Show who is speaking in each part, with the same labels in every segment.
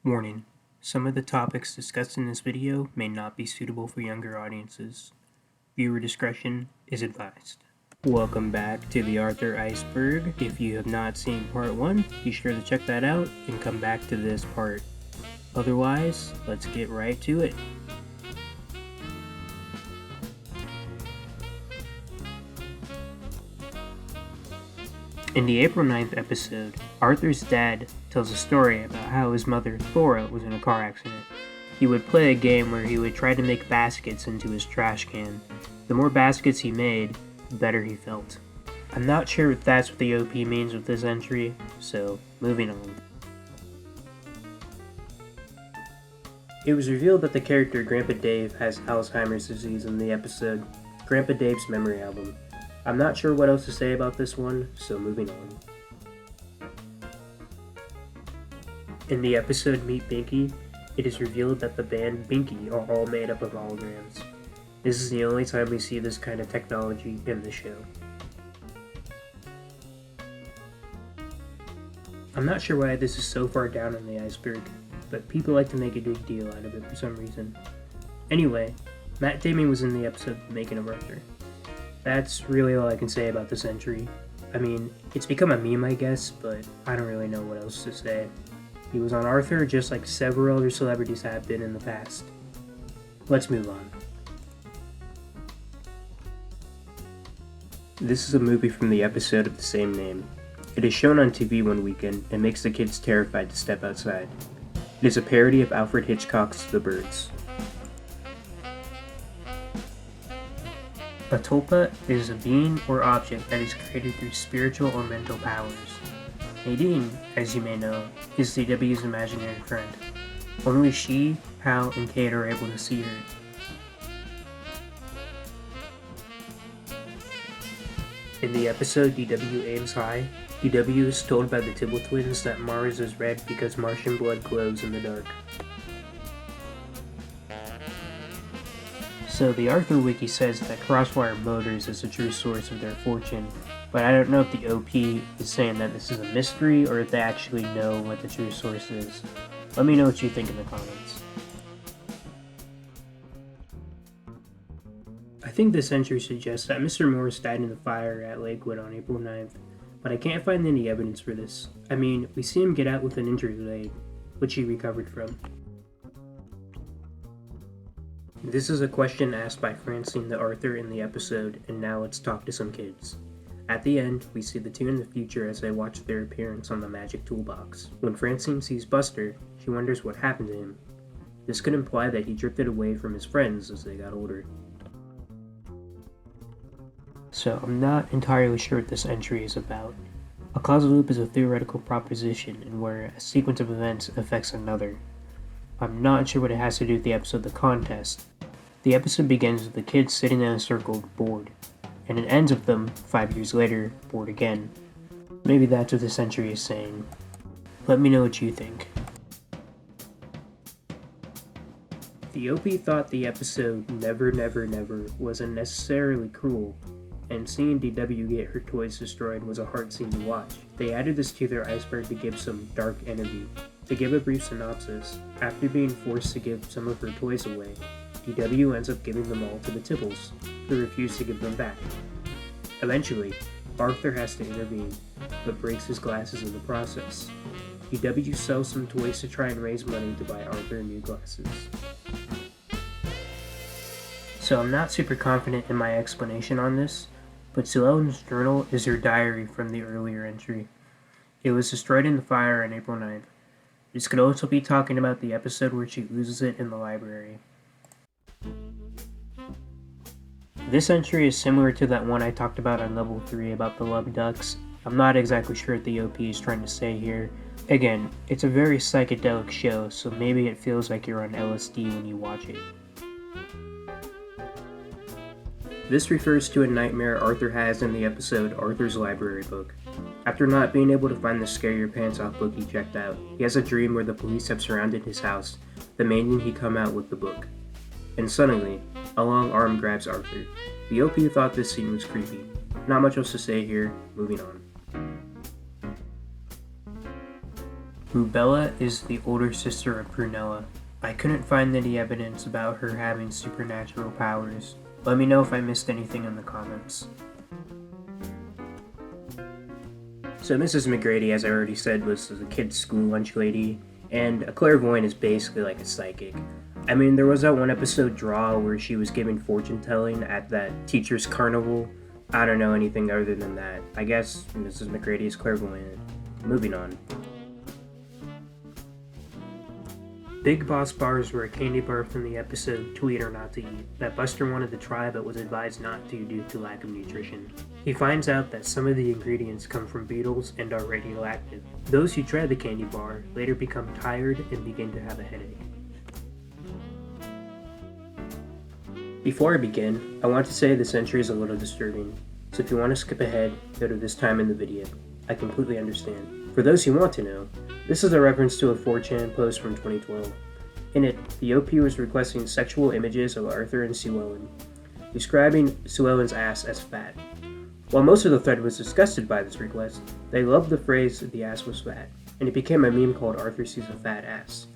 Speaker 1: Warning: some of the topics discussed in this video may not be suitable for younger audiences. Viewer discretion is advised. Welcome back to the Arthur Iceberg. If you have not seen part 1, be sure to check that out and come back to this part. Otherwise, let's get right to it. In the April 9th episode, Arthur's dad tells a story about how his mother, Thora, was in a car accident. He would play a game where he would try to make baskets into his trash can. The more baskets he made, the better he felt. I'm not sure if that's what the OP means with this entry, so moving on. It was revealed that the character Grandpa Dave has Alzheimer's disease in the episode Grandpa Dave's Memory Album. I'm not sure what else to say about this one, so moving on. In the episode Meet Binky, it is revealed that the band Binky are all made up of holograms. This is the only time we see this kind of technology in the show. I'm not sure why this is so far down on the iceberg, but people like to make a big deal out of it for some reason. Anyway, Matt Damon was in the episode The Making of Arthur. That's really all I can say about this entry. I mean, it's become a meme, I guess, but I don't really know what else to say. He was on Arthur just like several other celebrities have been in the past. Let's move on. This is a movie from the episode of the same name. It is shown on TV one weekend and makes the kids terrified to step outside. It is a parody of Alfred Hitchcock's The Birds. A tulpa is a being or object that is created through spiritual or mental powers. Nadine, as you may know, is DW's imaginary friend. Only she, Hal, and Kate are able to see her. In the episode DW Aims High, DW is told by the Tibble twins that Mars is red because Martian blood glows in the dark. So the Arthur Wiki says that Crosswire Motors is the true source of their fortune, but I don't know if the OP is saying that this is a mystery or if they actually know what the true source is. Let me know what you think in the comments. I think this entry suggests that Mr. Morris died in the fire at Lakewood on April 9th, but I can't find any evidence for this. I mean, we see him get out with an injury leg, which he recovered from. This is a question asked by Francine to Arthur in the episode, and now let's talk to some kids. At the end, we see the two in the future as they watch their appearance on the magic toolbox. When Francine sees Buster, she wonders what happened to him. This could imply that he drifted away from his friends as they got older. So I'm not entirely sure what this entry is about. A causal loop is a theoretical proposition in where a sequence of events affects another. I'm not sure what it has to do with the episode The Contest. The episode begins with the kids sitting in a circle bored, and it ends with them, 5 years later, bored again. Maybe that's what this entry is saying. Let me know what you think. The OP thought the episode Never Never Never was unnecessarily cruel, and seeing DW get her toys destroyed was a hard scene to watch. They added this to their iceberg to give some dark energy. To give a brief synopsis, after being forced to give some of her toys away, DW ends up giving them all to the Tibbles, who refuse to give them back. Eventually, Arthur has to intervene, but breaks his glasses in the process. DW sells some toys to try and raise money to buy Arthur new glasses. So I'm not super confident in my explanation on this, but Sue journal is her diary from the earlier entry. It was destroyed in the fire on April 9th. This could also be talking about the episode where she loses it in the library. This entry is similar to that one I talked about on level 3 about the love ducks. I'm not exactly sure what the OP is trying to say here. Again, it's a very psychedelic show, so maybe it feels like you're on LSD when you watch it. This refers to a nightmare Arthur has in the episode Arthur's Library Book. After not being able to find the Scare Your Pants Off book he checked out, he has a dream where the police have surrounded his house, demanding he come out with the book. And suddenly, a long arm grabs Arthur. The OP thought this scene was creepy. Not much else to say here, moving on. Rubella is the older sister of Prunella. I couldn't find any evidence about her having supernatural powers. Let me know if I missed anything in the comments. So Mrs. McGrady, as I already said, was a kid's school lunch lady, and a clairvoyant is basically like a psychic. I mean, there was that one episode Draw where she was giving fortune telling at that teacher's carnival. I don't know anything other than that. I guess Mrs. McGrady is clairvoyant. Moving on. Big Boss bars were a candy bar from the episode Too Eat or Not to Eat that Buster wanted to try but was advised not to due to lack of nutrition. He finds out that some of the ingredients come from beetles and are radioactive. Those who try the candy bar later become tired and begin to have a headache. Before I begin, I want to say this entry is a little disturbing, so if you want to skip ahead, go to this time in the video. I completely understand. For those who want to know, this is a reference to a 4chan post from 2012. In it, the OP was requesting sexual images of Arthur and Sue Ellen, describing Sue Ellen's ass as fat. While most of the thread was disgusted by this request, they loved the phrase the ass was fat, and it became a meme called Arthur Sees a Fat Ass.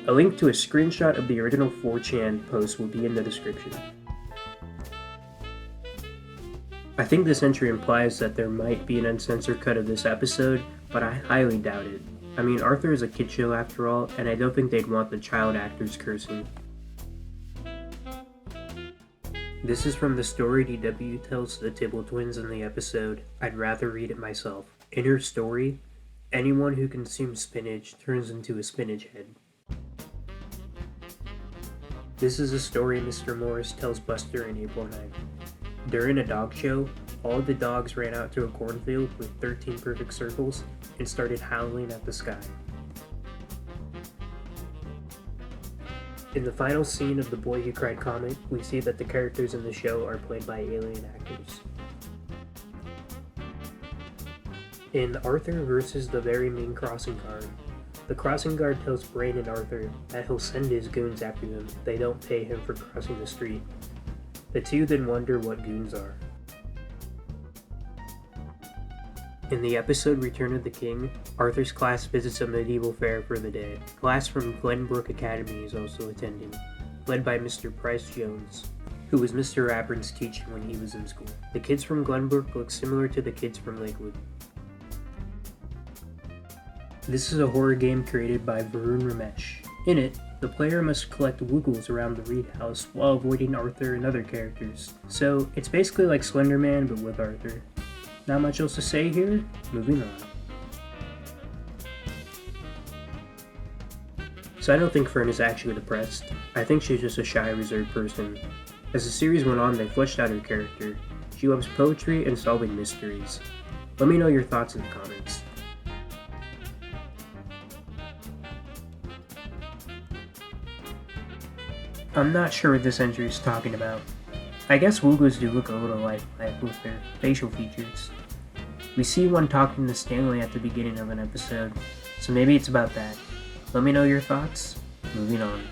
Speaker 1: A link to a screenshot of the original 4chan post will be in the description. I think this entry implies that there might be an uncensored cut of this episode, but I highly doubt it. I mean, Arthur is a kid show after all, and I don't think they'd want the child actors cursing. This is from the story DW tells the Tibble twins in the episode, I'd rather read it myself. In her story, anyone who consumes spinach turns into a spinach head. This is a story Mr. Morris tells Buster in April 9th. During a dog show, all the dogs ran out to a cornfield with 13 perfect circles and started howling at the sky. In the final scene of The Boy Who Cried comic, we see that the characters in the show are played by alien actors. In Arthur vs. the Very Mean Crossing Guard, the crossing guard tells Brain and Arthur that he'll send his goons after them if they don't pay him for crossing the street. The two then wonder what goons are. In the episode Return of the King, Arthur's class visits a medieval fair for the day. Class from Glenbrook Academy is also attending, led by Mr. Price Jones, who was Mr. Rapin's teacher when he was in school. The kids from Glenbrook look similar to the kids from Lakewood. This is a horror game created by Varun Ramesh. In it, the player must collect woogles around the Reed house while avoiding Arthur and other characters. So, it's basically like Slender Man but with Arthur. Not much else to say here, moving on. So I don't think Fern is actually depressed. I think she's just a shy, reserved person. As the series went on, they fleshed out her character. She loves poetry and solving mysteries. Let me know your thoughts in the comments. I'm not sure what this entry is talking about. I guess woogles do look a little lifelike with their facial features. We see one talking to Stanley at the beginning of an episode, so maybe it's about that. Let me know your thoughts. Moving on.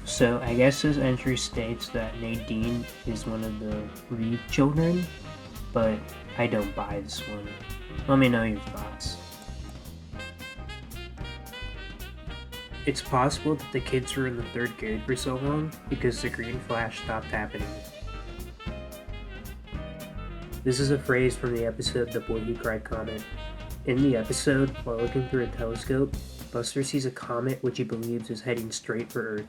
Speaker 1: So I guess this entry states that Nadine is one of the Reed children, but I don't buy this one. Let me know your thoughts. It's possible that the kids were in the 3rd grade for so long because the green flash stopped happening. This is a phrase from the episode The Boy Who Cried comet. In the episode, while looking through a telescope, Buster sees a comet which he believes is heading straight for Earth.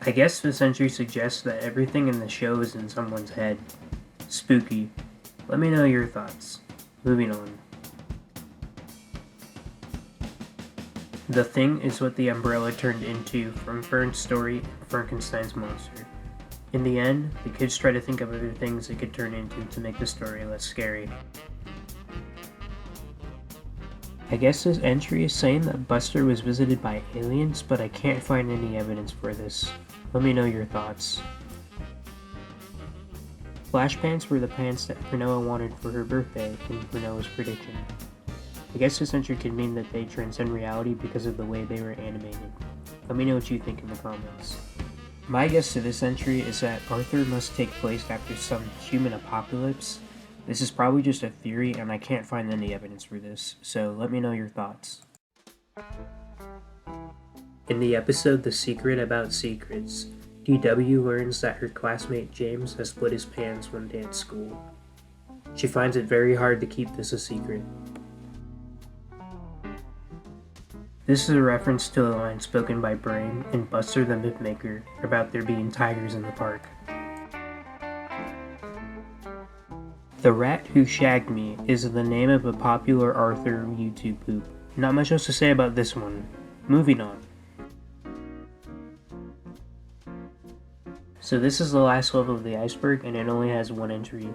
Speaker 1: I guess this entry suggests that everything in the show is in someone's head. Spooky. Let me know your thoughts. Moving on. The Thing is what the umbrella turned into from Fern's story, Frankenstein's Monster. In the end, the kids try to think of other things it could turn into to make the story less scary. I guess this entry is saying that Buster was visited by aliens, but I can't find any evidence for this. Let me know your thoughts. Flash pants were the pants that Prunella wanted for her birthday in Prunella's prediction. I guess this entry could mean that they transcend reality because of the way they were animated. Let me know what you think in the comments. My guess to this entry is that Arthur must take place after some human apocalypse, This is probably just a theory and I can't find any evidence for this, so let me know your thoughts. In the episode The Secret About Secrets, DW learns that her classmate James has split his pants one day at school. She finds it very hard to keep this a secret. This is a reference to a line spoken by Brain and Buster the Mythmaker about there being tigers in the park. The Rat Who Shagged Me is the name of a popular Arthur YouTube poop. Not much else to say about this one. Moving on. So this is the last level of the Iceberg and it only has one entry.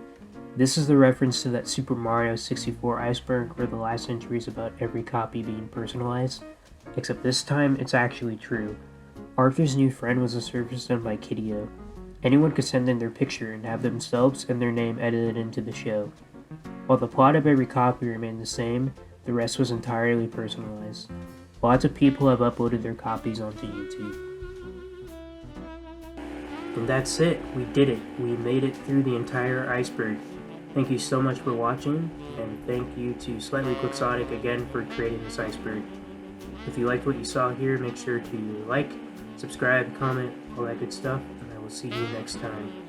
Speaker 1: This is the reference to that Super Mario 64 Iceberg where the last entry is about every copy being personalized. Except this time, it's actually true. Arthur's new friend was a service done by Kideo. Anyone could send in their picture and have themselves and their name edited into the show. While the plot of every copy remained the same, the rest was entirely personalized. Lots of people have uploaded their copies onto YouTube. And that's it. We did it. We made it through the entire Iceberg. Thank you so much for watching, and thank you to Slightly Quixotic again for creating this Iceberg. If you liked what you saw here, make sure to like, subscribe, comment, all that good stuff, and I will see you next time.